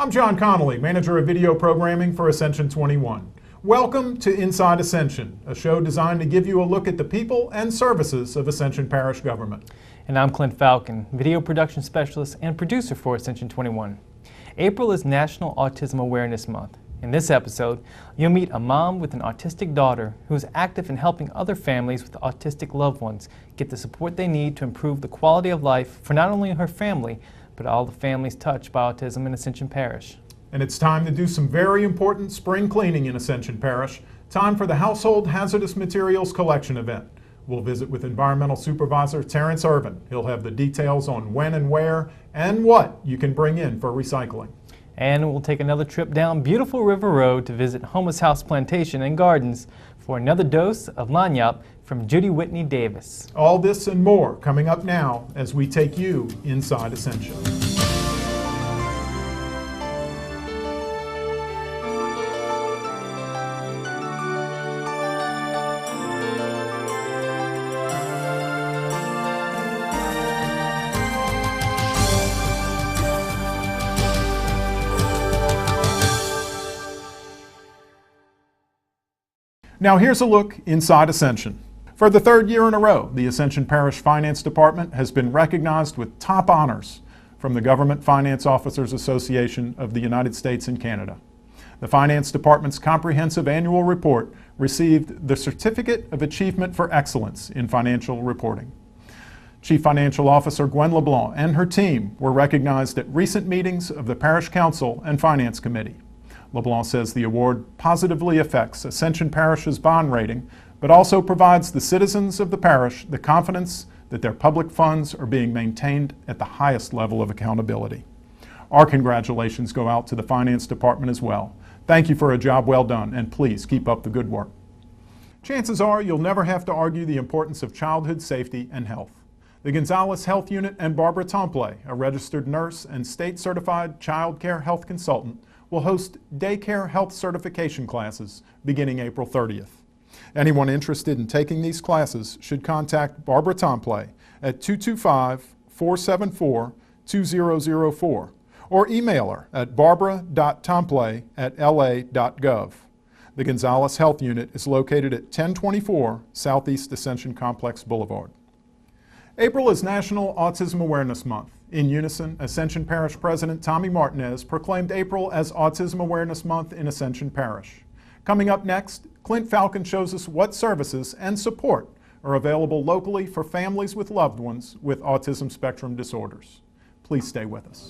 I'm John Connolly, Manager of Video Programming for Ascension 21. Welcome to Inside Ascension, a show designed to give you a look at the people and services of Ascension Parish government. And I'm Clint Falcon, Video Production Specialist and Producer for Ascension 21. April is National Autism Awareness Month. In this episode, you'll meet a mom with an autistic daughter who is active in helping other families with autistic loved ones get the support they need to improve the quality of life for not only her family, but all the families touched by autism in Ascension Parish. And it's time to do some very important spring cleaning in Ascension Parish. Time for the Household Hazardous Materials Collection event. We'll visit with Environmental Supervisor Terrence Irvin. He'll have the details on when and where and what you can bring in for recycling. And we'll take another trip down beautiful River Road to visit Homa's House Plantation and Gardens for another dose of Lanyap from Judy Whitney Davis. All this and more coming up now as we take you inside Ascension. Now here's a look inside Ascension. For the third year in a row, the Ascension Parish Finance Department has been recognized with top honors from the Government Finance Officers Association of the United States and Canada. The Finance Department's comprehensive annual report received the Certificate of Achievement for Excellence in Financial Reporting. Chief Financial Officer Gwen LeBlanc and her team were recognized at recent meetings of the Parish Council and Finance Committee. LeBlanc says the award positively affects Ascension Parish's bond rating, but also provides the citizens of the parish the confidence that their public funds are being maintained at the highest level of accountability. Our congratulations go out to the Finance Department as well. Thank you for a job well done, and please keep up the good work. Chances are you'll never have to argue the importance of childhood safety and health. The Gonzales Health Unit and Barbara Tomplay, a registered nurse and state-certified child care health consultant, will host daycare health certification classes beginning April 30th. Anyone interested in taking these classes should contact Barbara Tomplay at 225-474-2004 or email her at barbara.tomplay@la.gov. The Gonzales Health Unit is located at 1024 Southeast Ascension Complex Boulevard. April is National Autism Awareness Month. In unison, Ascension Parish President Tommy Martinez proclaimed April as Autism Awareness Month in Ascension Parish. Coming up next, Clint Falcon shows us what services and support are available locally for families with loved ones with autism spectrum disorders. Please stay with us.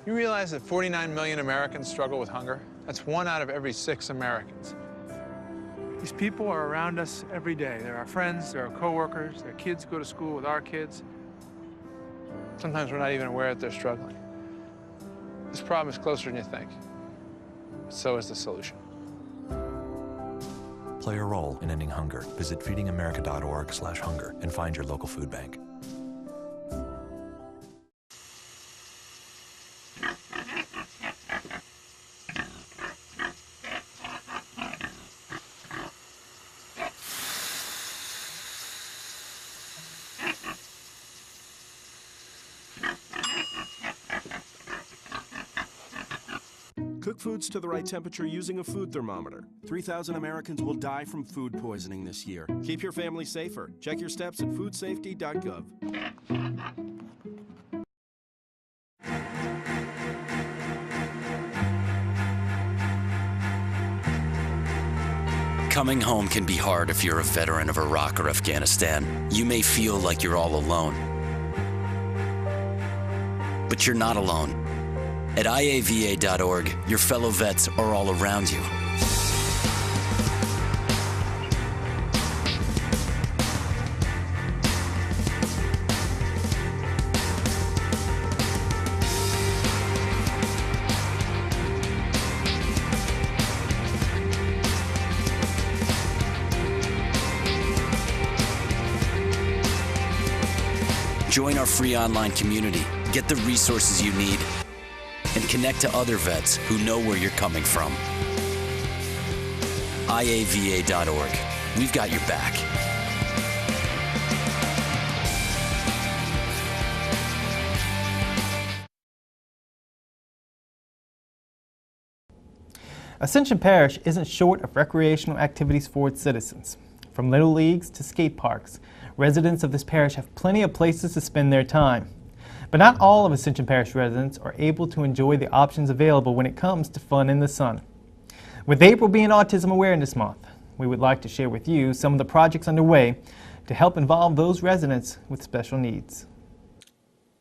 You realize that 49 million Americans struggle with hunger? That's 1 out of every 6 Americans. These people are around us every day. They're our friends, they're our coworkers, their kids go to school with our kids. Sometimes we're not even aware that they're struggling. This problem is closer than you think. But so is the solution. Play a role in ending hunger. Visit feedingamerica.org/hunger and find your local food bank. Cook foods to the right temperature using a food thermometer. 3,000 Americans will die from food poisoning this year. Keep your family safer. Check your steps at foodsafety.gov. Coming home can be hard if you're a veteran of Iraq or Afghanistan. You may feel like you're all alone. But you're not alone. At iava.org, your fellow vets are all around you. Join our free online community, get the resources you need, and connect to other vets who know where you're coming from. iava.org. We've got your back. Ascension Parish isn't short of recreational activities for its citizens. From little leagues to skate parks, residents of this parish have plenty of places to spend their time. But not all of Ascension Parish residents are able to enjoy the options available when it comes to fun in the sun. With April being Autism Awareness Month, we would like to share with you some of the projects underway to help involve those residents with special needs.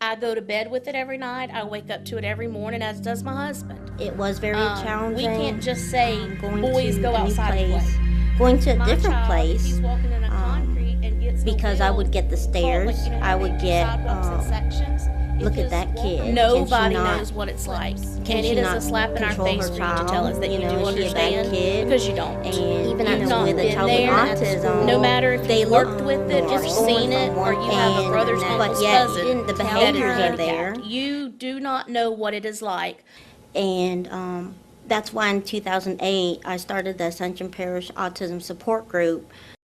I go to bed with it every night. I wake up to it every morning, as does my husband. It was very challenging. We can't just say going boys to go a new outside and place, play. going to a My different child, if place, he's walking in a concrete and gets the because I would wheel get the caught, stairs. like, you know, I would the get, sidewalks in sections. If look at his that walking- kid. Nobody Can she knows not- what it's like. Can And she it is not a slap in our control face her for you to child? tell us that you do Is she a bad understand, kid? because you don't. And Even you if know, you've with a been child with there, autism, no matter if they you've look worked with it, more or seen it, or you have a brother's and- uncle's but yet cousin the that is behaviors are there. handicapped. You do not know what it is like. And that's why in 2008 I started the Ascension Parish Autism Support Group.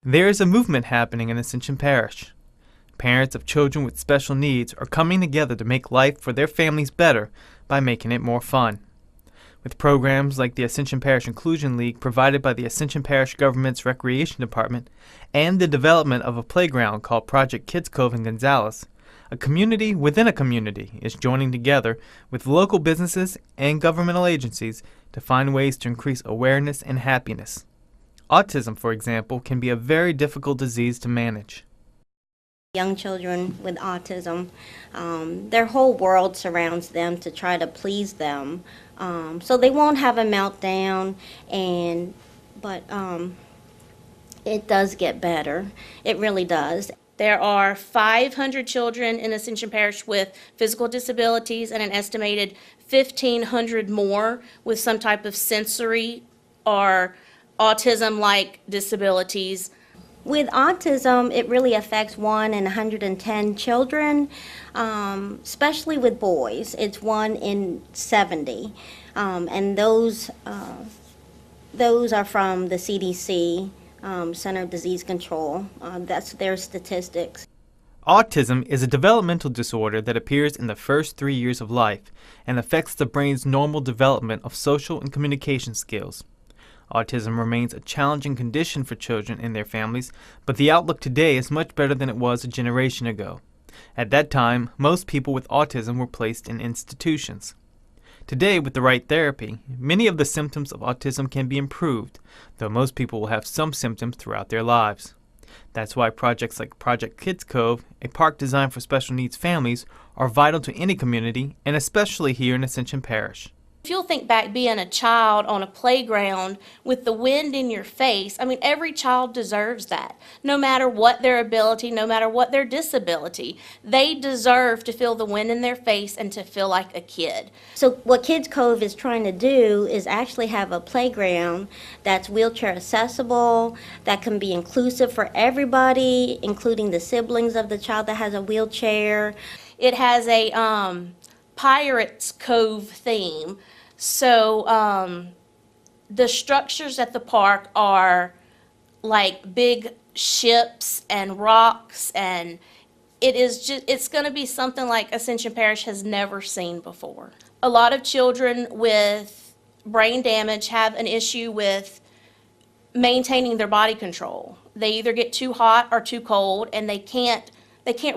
There is a movement happening in Ascension Parish. Parents of children with special needs are coming together to make life for their families better by making it more fun. With programs like the Ascension Parish Inclusion League provided by the Ascension Parish Government's Recreation Department and the development of a playground called Project Kids Cove in Gonzales, a community within a community is joining together with local businesses and governmental agencies to find ways to increase awareness and happiness. Autism, for example, can be a very difficult disease to manage. Young children with autism, their whole world surrounds them to try to please them, so they won't have a meltdown. But it does get better. It really does. There are 500 children in Ascension Parish with physical disabilities and an estimated 1,500 more with some type of sensory or autism-like disabilities. With autism, it really affects 1 in 110 children, especially with boys. It's 1 in 70, and those are from the CDC, Center of Disease Control. That's their statistics. Autism is a developmental disorder that appears in the first 3 years of life and affects the brain's normal development of social and communication skills. Autism remains a challenging condition for children and their families, but the outlook today is much better than it was a generation ago. At that time, most people with autism were placed in institutions. Today, with the right therapy, many of the symptoms of autism can be improved, though most people will have some symptoms throughout their lives. That's why projects like Project Kids Cove, a park designed for special needs families, are vital to any community, and especially here in Ascension Parish. If you'll think back being a child on a playground with the wind in your face, I mean, every child deserves that. No matter what their ability, no matter what their disability, they deserve to feel the wind in their face and to feel like a kid. So what Kids Cove is trying to do is actually have a playground that's wheelchair accessible, that can be inclusive for everybody, including the siblings of the child that has a wheelchair. It has a Pirates Cove theme. So the structures at the park are like big ships and rocks, and it's going to be something like Ascension Parish has never seen before. A lot of children with brain damage have an issue with maintaining their body control. They either get too hot or too cold, and they can't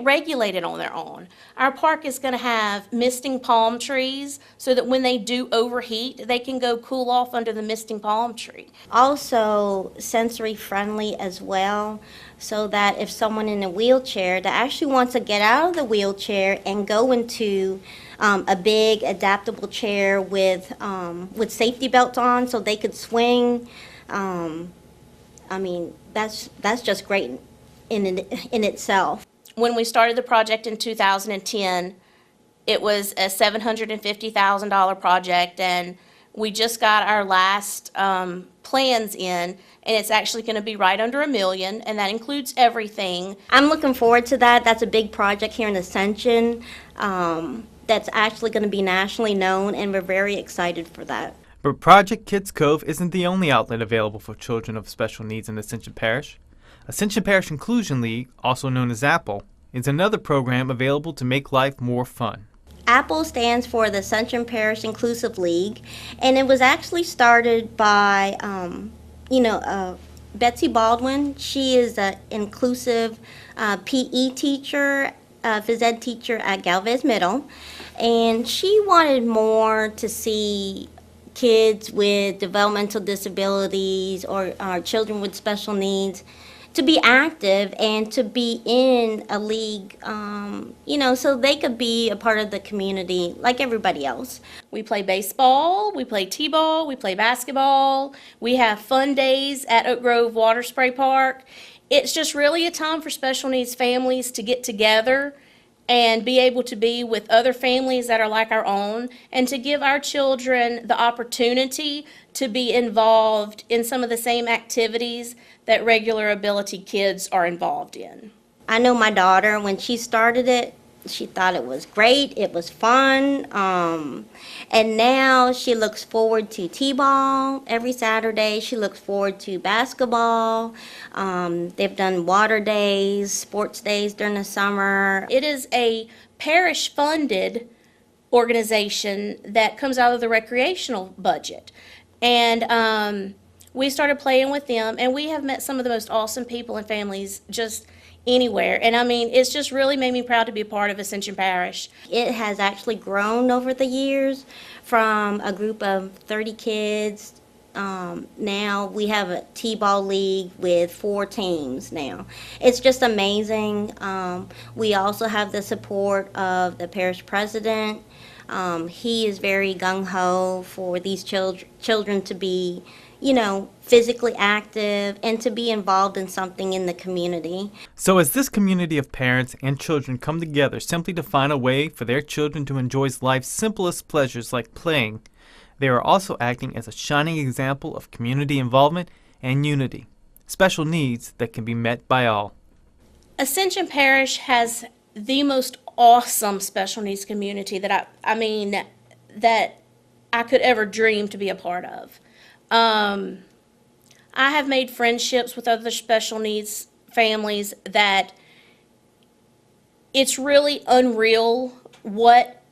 regulate it on their own. Our park is going to have misting palm trees so that when they do overheat, they can go cool off under the misting palm tree. Also sensory friendly as well, so that if someone in a wheelchair that actually wants to get out of the wheelchair and go into a big adaptable chair with safety belts on so they could swing, I mean, that's just great in itself. When we started the project in 2010, it was a $750,000 project, and we just got our last plans in, and it's actually going to be right under $1 million, and that includes everything. I'm looking forward to that. That's a big project here in Ascension that's actually going to be nationally known, and we're very excited for that. But Project Kids Cove isn't the only outlet available for children of special needs in Ascension Parish. Ascension Parish Inclusion League, also known as APPLE, is another program available to make life more fun. APPLE stands for the Ascension Parish Inclusive League, and it was actually started by, Betsy Baldwin. She is an inclusive PE teacher, phys ed teacher at Galvez Middle, and she wanted more to see kids with developmental disabilities or children with special needs to be active and to be in a league, so they could be a part of the community like everybody else. We play baseball, we play t-ball, we play basketball, we have fun days at Oak Grove Water Spray Park. It's just really a time for special needs families to get together and be able to be with other families that are like our own, and to give our children the opportunity to be involved in some of the same activities that regular ability kids are involved in. I know my daughter, when she started it, she thought it was great, it was fun, and now she looks forward to t-ball every Saturday. She looks forward to basketball. They've done water days, sports days during the summer. It is a parish-funded organization that comes out of the recreational budget. And we started playing with them, and we have met some of the most awesome people and families just anywhere. And I mean, it's just really made me proud to be a part of Ascension Parish. It has actually grown over the years from a group of 30 kids. Now we have a t-ball league with 4 teams now. It's just amazing. We also have the support of the parish president. He is very gung-ho for these children to be, physically active and to be involved in something in the community. So as this community of parents and children come together simply to find a way for their children to enjoy life's simplest pleasures like playing, they are also acting as a shining example of community involvement and unity, special needs that can be met by all. Ascension Parish has the most awesome special needs community that that I could ever dream to be a part of. I have made friendships with other special needs families that it's really unreal what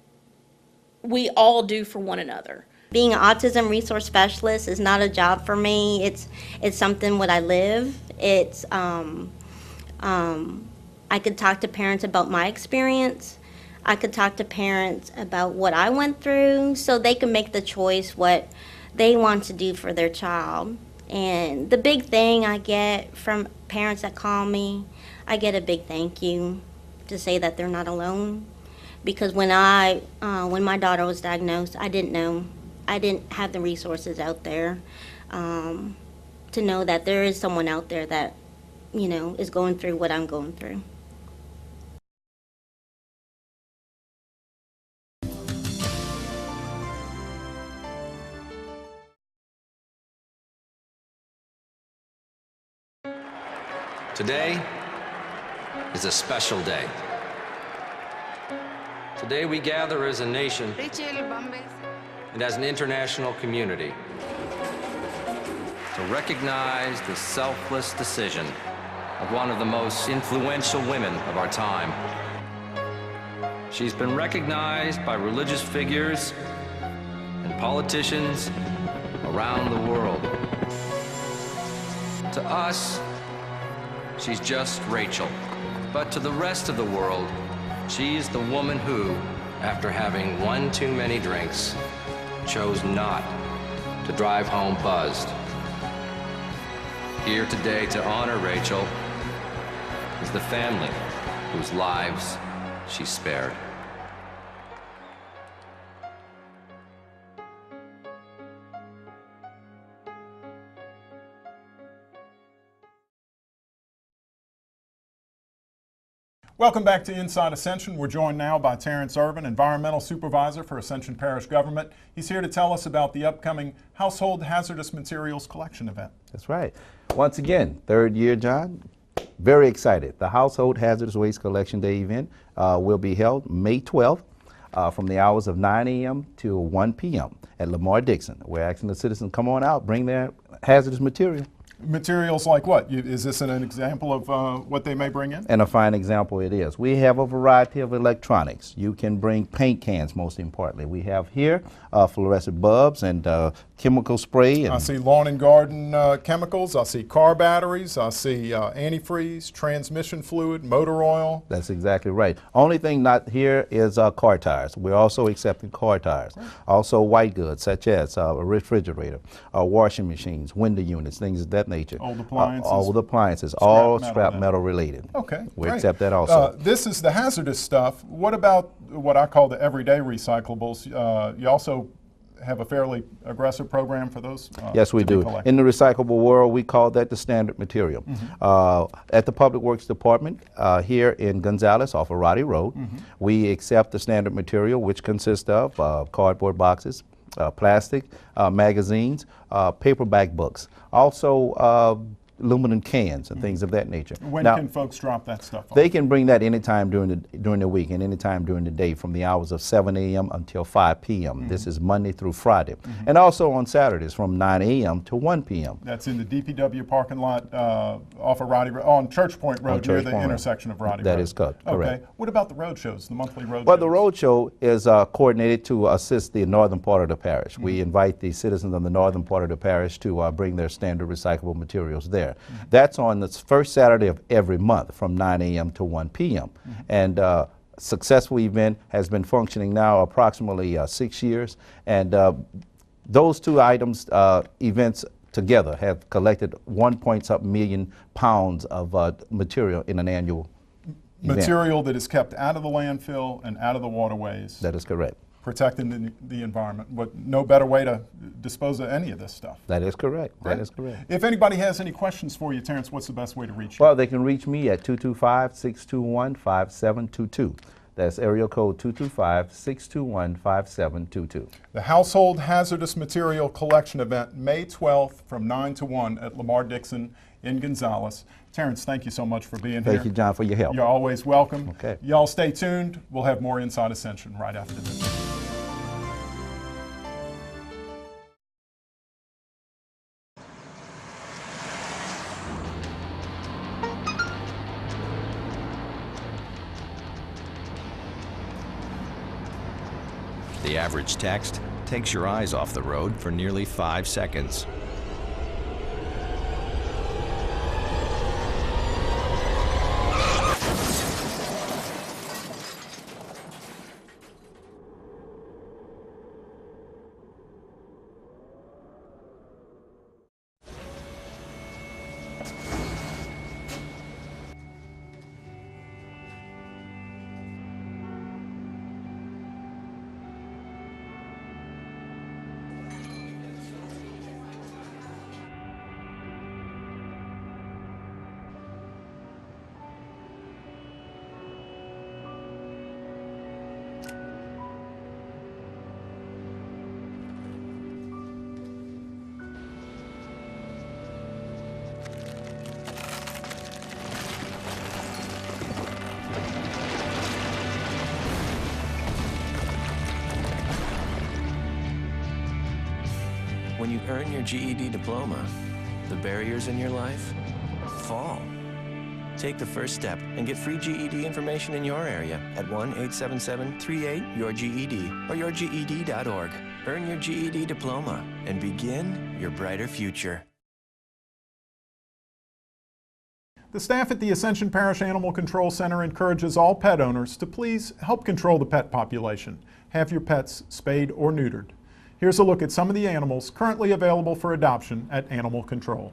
we all do for one another. Being an autism resource specialist is not a job for me. It's something what I live. It's I could talk to parents about my experience. I could talk to parents about what I went through, so they can make the choice what they want to do for their child. And the big thing I get from parents that call me, I get a big thank you to say that they're not alone. Because when my daughter was diagnosed, I didn't know. I didn't have the resources out there to know that there is someone out there that, is going through what I'm going through. Today is a special day. Today we gather as a nation and as an international community to recognize the selfless decision of one of the most influential women of our time. She's been recognized by religious figures and politicians around the world. To us, she's just Rachel. But to the rest of the world, she is the woman who, after having one too many drinks, chose not to drive home buzzed. Here today to honor Rachel is the family whose lives she spared. Welcome back to Inside Ascension. We're joined now by Terrence Irvin, Environmental Supervisor for Ascension Parish Government. He's here to tell us about the upcoming Household Hazardous Materials Collection event. That's right. Once again, 3rd year, John. Very excited. The Household Hazardous Waste Collection Day event will be held May 12th from the hours of 9 a.m. to 1 p.m. at Lamar Dixon. We're asking the citizens to come on out, bring their hazardous material. Materials like what? Is this an example of what they may bring in? And a fine example it is. We have a variety of electronics. You can bring paint cans, most importantly. We have here fluorescent bulbs and chemical spray. And I see lawn and garden chemicals. I see car batteries. I see antifreeze, transmission fluid, motor oil. That's exactly right. Only thing not here is car tires. We're also accepting car tires. Also white goods such as a refrigerator, washing machines, window units, things of that nature. Old appliances. Old appliances, all metal scrap then. metal related. Okay, We great. accept that also. This is the hazardous stuff. What about what I call the everyday recyclables? You also have a fairly aggressive program for those? Yes, we do. In the recyclable world, we call that the standard material. At the Public Works Department here in Gonzales off of Roddy Road, we accept the standard material, which consists of cardboard boxes, plastic, magazines, paperback books, also aluminum cans and things of that nature. When now, can folks drop that stuff off? they can bring that anytime during the week and anytime during the day from the hours of 7 a.m. until 5 p.m. This is Monday through Friday. And also on Saturdays from 9 a.m. to 1 p.m. That's in the DPW parking lot off of Roddy Road, on Church Point Road, near the intersection of Roddy Road. That is correct. Okay. What about the road shows, the monthly road Well, shows? the road show is coordinated to assist the northern part of the parish. We invite the citizens of the northern part of the parish to bring their standard recyclable materials there. That's on the first Saturday of every month from 9 a.m. to 1 p.m. And successful event has been functioning now approximately 6 years. And those two items, events together, have collected 1.something million pounds of material in an annual event. Material that is kept out of the landfill and out of the waterways. That is correct. Protecting the environment. No better way to dispose of any of this stuff. That is correct. Right. That is correct. If anybody has any questions for you, Terrence, what's the best way to reach you? Well, they can reach me at 225-621-5722. That's area code 225-621-5722. The Household Hazardous Material Collection event, May 12th from 9 to 1 at Lamar Dixon in Gonzales. Terrence, thank you so much for being here. Thank you, John, for your help. You're always welcome. Okay. Y'all stay tuned. We'll have more Inside Ascension right after this. The average text takes your eyes off the road for nearly 5 seconds. When you earn your GED diploma, the barriers in your life fall. Take the first step and get free GED information in your area at 1-877-38-YOUR-GED or yourged.org. Earn your GED diploma and begin your brighter future. The staff at the Ascension Parish Animal Control Center encourages all pet owners to please help control the pet population. Have your pets spayed or neutered. Here's a look at some of the animals currently available for adoption at Animal Control.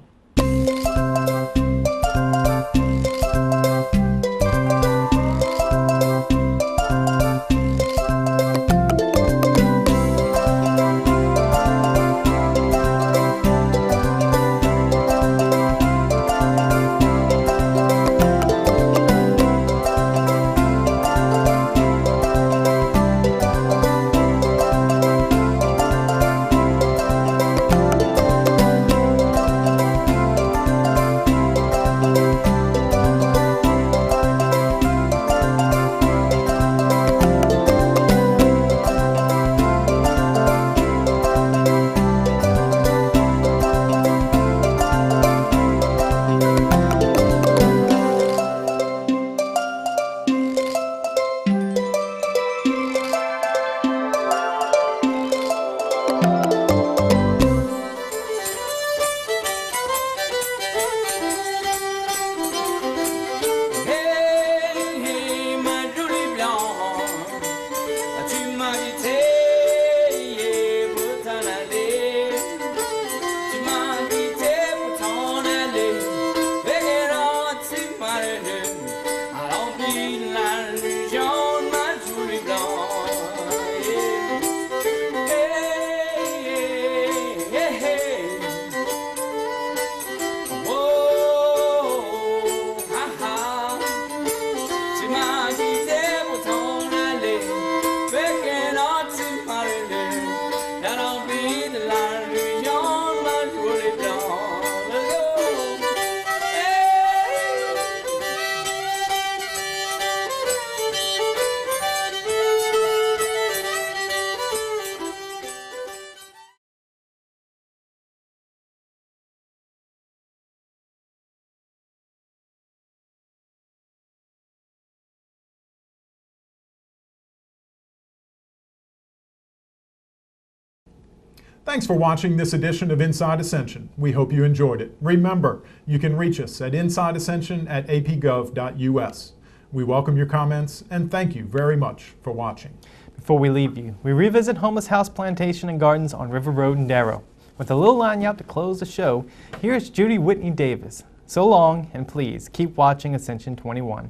Thanks for watching this edition of Inside Ascension. We hope you enjoyed it. Remember, you can reach us at insideascension@apgov.us. We welcome your comments and thank you very much for watching. Before we leave you, we revisit Homeless House Plantation and Gardens on River Road in Darrow. With a little lanyard to close the show, here's Judy Whitney Davis. So long, and please keep watching Ascension 21.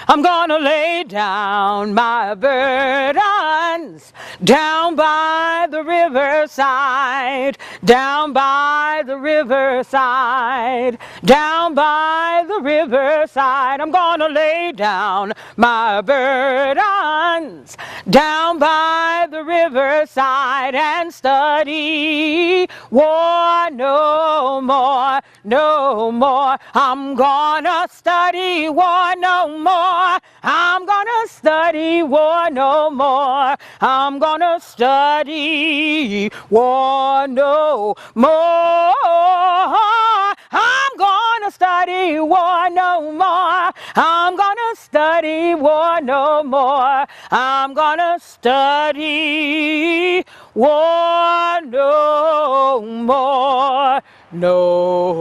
I'm gonna lay down my burdens down by the riverside, down by the riverside, down by the riverside. I'm gonna lay down my burdens down by the riverside and study war no more, no more. I'm gonna study war no more. I'm gonna study war no more. I'm gonna study war no more. I'm gonna study war no more. I'm gonna study war no more. I'm gonna study war no more. No